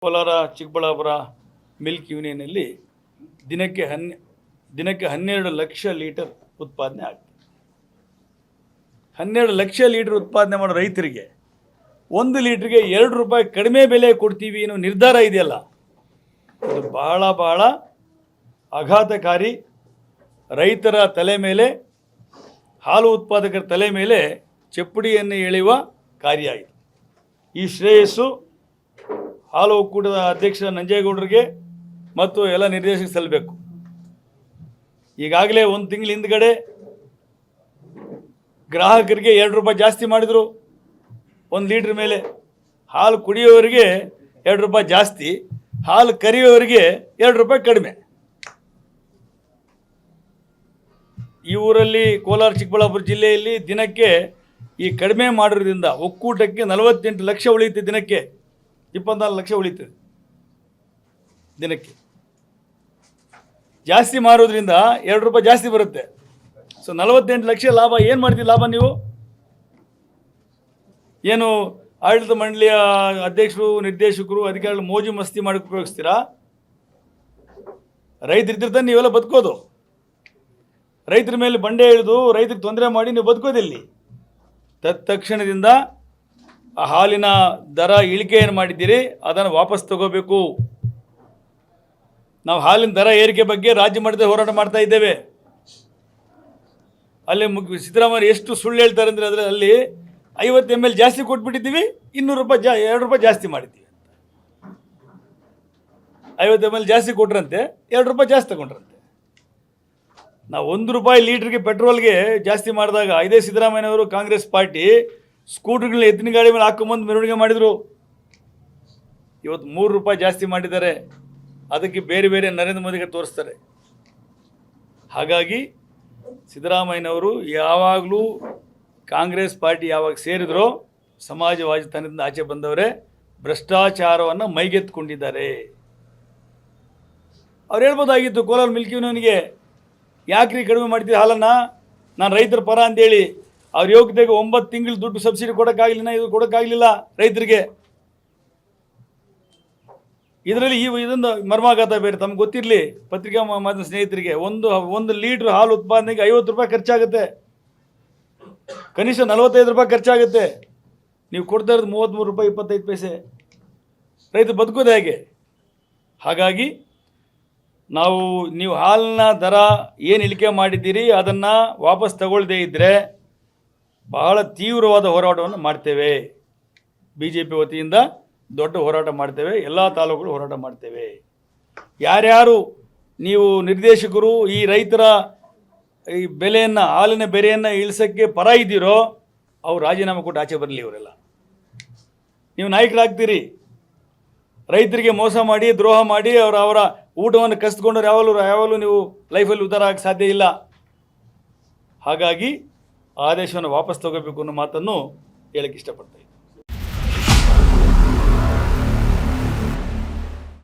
Kolar Chikkaballapur milk ಯೂನಿಯನಲ್ಲಿ ದಿನಕ್ಕೆ 12 lakh litre ಉತ್ಪಾದನೆ ಆಗ್ತದೆ. 12 ಲಕ್ಷ ಲೀಟರ್ ಉತ್ಪಾದನೆ ಮಾಡೋ ರೈತರಿಗೆ 1 ಲೀಟ್ರಿಗೆ 2 ರೂಪಾಯಿ ಕಡಿಮೆ ಬೆಲೆ ಕೊಡ್ತೀವಿ ಅನ್ನೋ ನಿರ್ಧಾರ ಇದೆಯಲ್ಲ, ಅದು ಬಹಳ ಆಘಾತಕಾರಿ. ರೈತರ ತಲೆ ಮೇಲೆ, ಹಾಲು ಉತ್ಪಾದಕರ ತಲೆ ಮೇಲೆ ಚಪ್ಪಡಿಯನ್ನು ಎಳೆಯುವ ಕಾರ್ಯ ಇದು. ಈ ಶ್ರೇಯಸ್ಸು ಹಾಲು ಒಕ್ಕೂಟದ ಅಧ್ಯಕ್ಷ ನಂಜೇಗೌಡರಿಗೆ ಮತ್ತು ಎಲ್ಲ ನಿರ್ದೇಶಕರಿಗೆ ಸಲ್ಲಬೇಕು. ಈಗಾಗಲೇ 1 ತಿಂಗಳ ಹಿಂದ್ಗಡೆ ಗ್ರಾಹಕರಿಗೆ 2 ರೂಪಾಯಿ ಜಾಸ್ತಿ ಮಾಡಿದರು. 1 ಲೀಟ್ರ್ ಮೇಲೆ ಹಾಲು ಕುಡಿಯೋವರಿಗೆ 2 ರೂಪಾಯಿ ಜಾಸ್ತಿ, ಹಾಲು ಕರೆಯೋವರಿಗೆ 2 ರೂಪಾಯಿ ಕಡಿಮೆ. ಈ ಊರಲ್ಲಿ ಕೋಲಾರ ಚಿಕ್ಕಬಳ್ಳಾಪುರ ಜಿಲ್ಲೆಯಲ್ಲಿ ದಿನಕ್ಕೆ ಈ ಕಡಿಮೆ ಮಾಡೋದ್ರಿಂದ ಒಕ್ಕೂಟಕ್ಕೆ 48 ಲಕ್ಷ ಉಳಿಯುತ್ತೆ. ದಿನಕ್ಕೆ 24 ಲಕ್ಷ ಉಳಿತದೆ. ದಿನಕ್ಕೆ ಜಾಸ್ತಿ ಮಾರೋದ್ರಿಂದ 2 ರೂಪಾಯಿ ಜಾಸ್ತಿ ಬರುತ್ತೆ. ಸೊ 48 ಲಕ್ಷ ಲಾಭ. ಏನು ಮಾಡ್ತೀವಿ ಲಾಭ? ನೀವು ಏನು ಆಡಳಿತ ಮಂಡಳಿಯ ಅಧ್ಯಕ್ಷರು, ನಿರ್ದೇಶಕರು, ಅಧಿಕಾರಿಗಳು ಮೋಜು ಮಸ್ತಿ ಮಾಡಿ ಉಪಯೋಗಿಸ್ತೀರಾ? ರೈತರಿದ್ದಿರ್ತಾನೆ ನೀವೆಲ್ಲ ಬದುಕೋದು. ರೈತರ ಮೇಲೆ ಬಂಡೆ ಇಳಿದು ರೈತರಿಗೆ ತೊಂದರೆ ಮಾಡಿ ನೀವು ಬದುಕೋದಿಲ್ಲಿ. ತತ್ಕ್ಷಣದಿಂದ ಆ ಹಾಲಿನ ದರ ಇಳಿಕೆ ಏನು ಮಾಡಿದ್ದೀರಿ ಅದನ್ನು ವಾಪಸ್ ತಗೋಬೇಕು. ನಾವು ಹಾಲಿನ ದರ ಏರಿಕೆ ಬಗ್ಗೆ ರಾಜ್ಯ ಮಟ್ಟದ ಹೋರಾಟ ಮಾಡ್ತಾ ಇದ್ದೇವೆ. ಅಲ್ಲಿ ಸಿದ್ದರಾಮಯ್ಯ ಎಷ್ಟು ಸುಳ್ಳು ಹೇಳ್ತಾರೆ ಅಂದರೆ, ಅದರಲ್ಲಿ ಅಲ್ಲಿ 50 ml ಜಾಸ್ತಿ ಕೊಟ್ಬಿಟ್ಟಿದ್ದೀವಿ, 200 ರೂಪಾಯಿ 2 ರೂಪಾಯಿ ಜಾಸ್ತಿ ಮಾಡಿದ್ದೀವಿ. 50 ml ಜಾಸ್ತಿ ಕೊಟ್ರಂತೆ, 2 ರೂಪಾಯಿ ಜಾಸ್ತಿ ತಗೊಂಡ್ರಂತೆ. ನಾವು 1 ರೂಪಾಯಿ ಲೀಟ್ರಿಗೆ ಪೆಟ್ರೋಲ್ಗೆ ಜಾಸ್ತಿ ಮಾಡಿದಾಗ ಇದೇ ಸಿದ್ದರಾಮಯ್ಯನವರು ಕಾಂಗ್ರೆಸ್ ಪಾರ್ಟಿ ಸ್ಕೂಟರ್ಗಳನ್ನ ಎತ್ತಿನ ಗಾಡಿ ಮೇಲೆ ಹಾಕೊಂಬಂದು ಮೆರವಣಿಗೆ ಮಾಡಿದರು. ಇವತ್ತು 3 ರೂಪಾಯಿ ಜಾಸ್ತಿ ಮಾಡಿದ್ದಾರೆ. ಅದಕ್ಕೆ ಬೇರೆ ಬೇರೆ ನರೇಂದ್ರ ಮೋದಿಗೆ ತೋರಿಸ್ತಾರೆ. ಹಾಗಾಗಿ ಸಿದ್ದರಾಮಯ್ಯನವರು ಯಾವಾಗಲೂ ಕಾಂಗ್ರೆಸ್ ಪಾರ್ಟಿ ಯಾವಾಗ ಸೇರಿದ್ರೋ ಸಮಾಜವಾದಿತನದಿಂದ ಆಚೆ ಬಂದವರೇ ಭ್ರಷ್ಟಾಚಾರವನ್ನು ಮೈಗೆತ್ಕೊಂಡಿದ್ದಾರೆ. ಅವ್ರು ಹೇಳ್ಬೋದಾಗಿತ್ತು ಕೋಲಾರ ಮಿಲ್ಕ್ ಯೂನಿಯನ್ಗೆ ಯಾಕ್ರಿ ಕಡಿಮೆ ಮಾಡ್ತೀವಿ ಹಾಲನ್ನು, ನಾನು ರೈತರ ಪರ ಅಂತೇಳಿ. ಅವ್ರ ಯೋಗ್ಯತೆಗೆ 9 ತಿಂಗಳು ದುಡ್ಡು ಸಬ್ಸಿಡಿ ಕೊಡೋಕ್ಕಾಗಲಿಲ್ಲ, ಇದು ಕೊಡೋಕ್ಕಾಗಲಿಲ್ಲ ರೈತರಿಗೆ. ಇದರಲ್ಲಿ ಇದೊಂದು ಮರ್ಮಾಘಾತ ಬೇರೆ ತಮ್ಗೆ ಗೊತ್ತಿರಲಿ. ಪತ್ರಿಕಾ ಮಾಧ್ಯಮ ಸ್ನೇಹಿತರಿಗೆ, ಒಂದು ಲೀಟ್ರ್ ಹಾಲು ಉತ್ಪಾದನೆಗೆ 50 ರೂಪಾಯಿ ಖರ್ಚಾಗುತ್ತೆ. ಕನಿಷ್ಠ 45 ರೂಪಾಯಿ ಖರ್ಚಾಗುತ್ತೆ. ನೀವು ಕೊಡ್ತಾ ಇರೋದು 33 ರೂಪಾಯಿ 25 ಪೈಸೆ. ರೈತ ಬದುಕೋದು ಹೇಗೆ? ಹಾಗಾಗಿ ನೀವು ಹಾಲಿನ ದರ ಏನು ಇಳಿಕೆ ಮಾಡಿದ್ದೀರಿ ಅದನ್ನು ವಾಪಸ್ ತಗೊಳ್ಳದೇ ಇದ್ದರೆ ಬಹಳ ತೀವ್ರವಾದ ಹೋರಾಟವನ್ನು ಮಾಡ್ತೇವೆ. BJP ವತಿಯಿಂದ ದೊಡ್ಡ ಹೋರಾಟ ಮಾಡ್ತೇವೆ. ಎಲ್ಲ ತಾಲೂಕುಗಳು ಹೋರಾಟ ಮಾಡ್ತೇವೆ. ಯಾರ್ಯಾರು ನೀವು ನಿರ್ದೇಶಕರು ಈ ರೈತರ ಈ ಬೆಲೆಯನ್ನು, ಹಾಲಿನ ಬೆಲೆಯನ್ನು ಇಳಿಸೋಕ್ಕೆ ಪರ ಇದ್ದೀರೋ ಅವ್ರು ರಾಜೀನಾಮೆ ಕೊಟ್ಟು ಆಚೆ ಬರಲಿ. ಇವರೆಲ್ಲ ನೀವು ನಾಯಕರಾಗ್ತೀರಿ. ರೈತರಿಗೆ ಮೋಸ ಮಾಡಿ, ದ್ರೋಹ ಮಾಡಿ, ಅವರ ಊಟವನ್ನು ಕಸಿದುಕೊಂಡ್ರೆ ಯಾವಾಗಲೂ ನೀವು ಲೈಫಲ್ಲಿ ಉದ್ಧಾರ ಆಗಕ್ಕೆ ಸಾಧ್ಯ ಇಲ್ಲ. ಹಾಗಾಗಿ ಆದೇಶವನ್ನು ವಾಪಸ್ ತಗೋಬೇಕು ಅನ್ನೋ ಮಾತನ್ನು ಹೇಳಕ್ಕೆ ಇಷ್ಟಪಡ್ತೀನಿ.